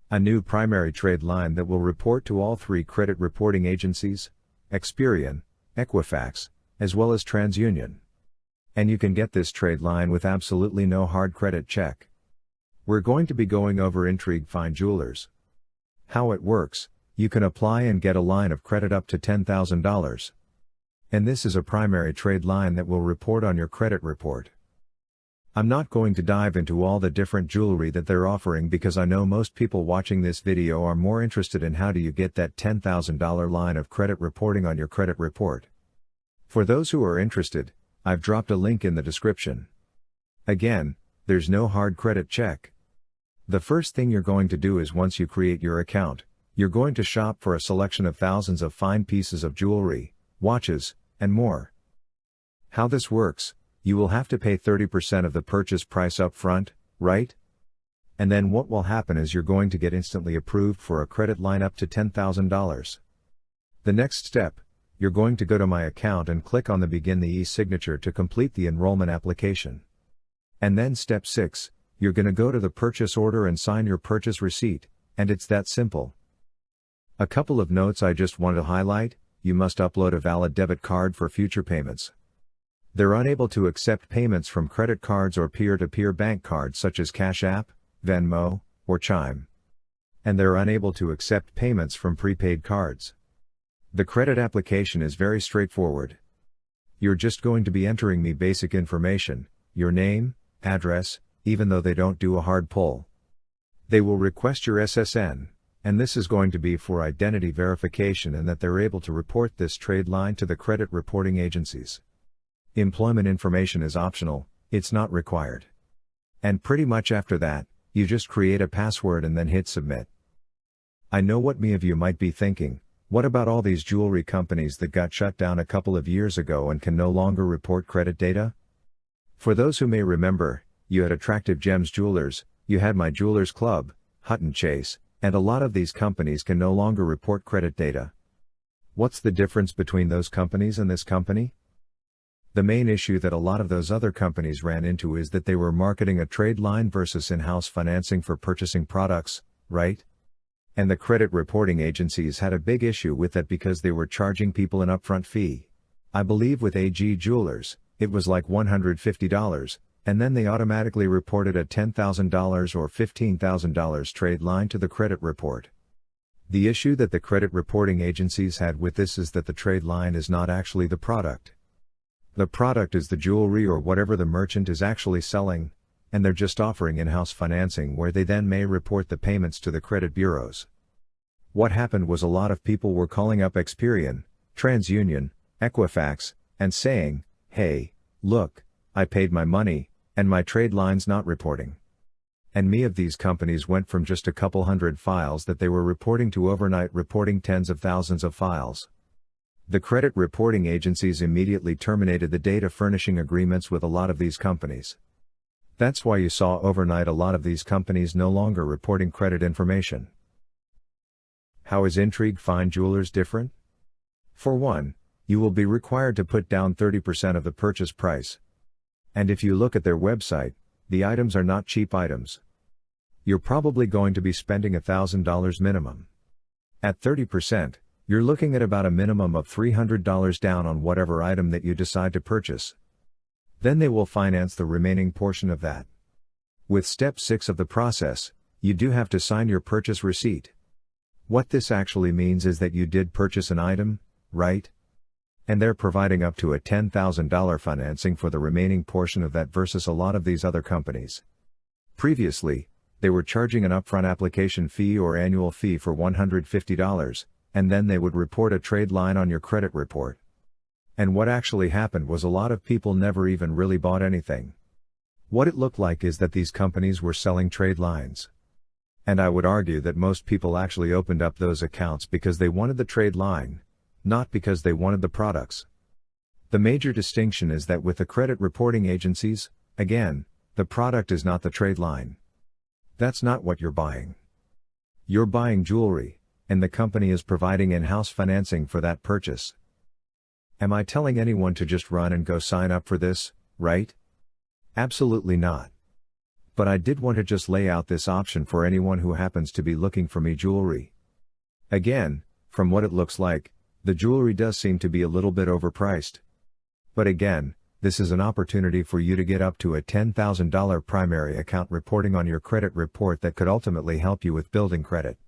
A new primary trade line that will report to all three credit reporting agencies, Experian, Equifax, as well as TransUnion. And you can get this trade line with absolutely no hard credit check. We're going to be going over Intrigue Fine Jewelers. How it works: you can apply and get a line of credit up to $10,000. And this is a primary trade line that will report on your credit report. I'm not going to dive into all the different jewelry that they're offering because I know most people watching this video are more interested in how do you get that $10,000 line of credit reporting on your credit report. For those who are interested, I've dropped a link in the description. Again, there's no hard credit check. The first thing you're going to do is once you create your account, you're going to shop for a selection of thousands of fine pieces of jewelry, watches, and more. How this works: you will have to pay 30% of the purchase price up front, right? And then what will happen is you're going to get instantly approved for a credit line up to $10,000. The next step, you're going to go to My Account and click on the Begin the e-signature to complete the enrollment application. And then step 6, you're going to go to the purchase order and sign your purchase receipt, and it's that simple. A couple of notes I just want to highlight: you must upload a valid debit card for future payments. They're unable to accept payments from credit cards or peer-to-peer bank cards such as Cash App, Venmo, or Chime. And they're unable to accept payments from prepaid cards. The credit application is very straightforward. You're just going to be entering me basic information, your name, address, even though they don't do a hard pull. They will request your SSN, and this is going to be for identity verification and that they're able to report this trade line to the credit reporting agencies. Employment information is optional, it's not required. And pretty much after that, you just create a password and then hit submit. I know what many of you might be thinking: what about all these jewelry companies that got shut down a couple of years ago and can no longer report credit data? For those who may remember, you had Attractive Gems Jewelers, you had My Jewelers Club, Hutton Chase, and a lot of these companies can no longer report credit data. What's the difference between those companies and this company? The main issue that a lot of those other companies ran into is that they were marketing a trade line versus in-house financing for purchasing products, right? And the credit reporting agencies had a big issue with that because they were charging people an upfront fee. I believe with AG Jewelers, it was like $150, and then they automatically reported a $10,000 or $15,000 trade line to the credit report. The issue that the credit reporting agencies had with this is that the trade line is not actually the product. The product is the jewelry or whatever the merchant is actually selling, and they're just offering in-house financing where they then may report the payments to the credit bureaus. What happened was a lot of people were calling up Experian, TransUnion, Equifax, and saying, "Hey, look, I paid my money, and my trade line's not reporting." And many of these companies went from just a couple hundred files that they were reporting to overnight reporting tens of thousands of files. The credit reporting agencies immediately terminated the data furnishing agreements with a lot of these companies. That's why you saw overnight a lot of these companies no longer reporting credit information. How is Intrigue Fine Jewelers different? For one, you will be required to put down 30% of the purchase price. And if you look at their website, the items are not cheap items. You're probably going to be spending $1,000 minimum. At 30%, you're looking at about a minimum of $300 down on whatever item that you decide to purchase. Then they will finance the remaining portion of that. With step 6 of the process, you do have to sign your purchase receipt. What this actually means is that you did purchase an item, right? And they're providing up to a $10,000 financing for the remaining portion of that versus a lot of these other companies. Previously, they were charging an upfront application fee or annual fee for $150, and then they would report a trade line on your credit report. And what actually happened was a lot of people never even really bought anything. What it looked like is that these companies were selling trade lines. And I would argue that most people actually opened up those accounts because they wanted the trade line, not because they wanted the products. The major distinction is that with the credit reporting agencies, again, the product is not the trade line. That's not what you're buying. You're buying jewelry, and the company is providing in-house financing for that purchase. Am I telling anyone to just run and go sign up for this, right? Absolutely not. But I did want to just lay out this option for anyone who happens to be looking for me jewelry. Again, from what it looks like, the jewelry does seem to be a little bit overpriced. But again, this is an opportunity for you to get up to a $10,000 primary account reporting on your credit report that could ultimately help you with building credit.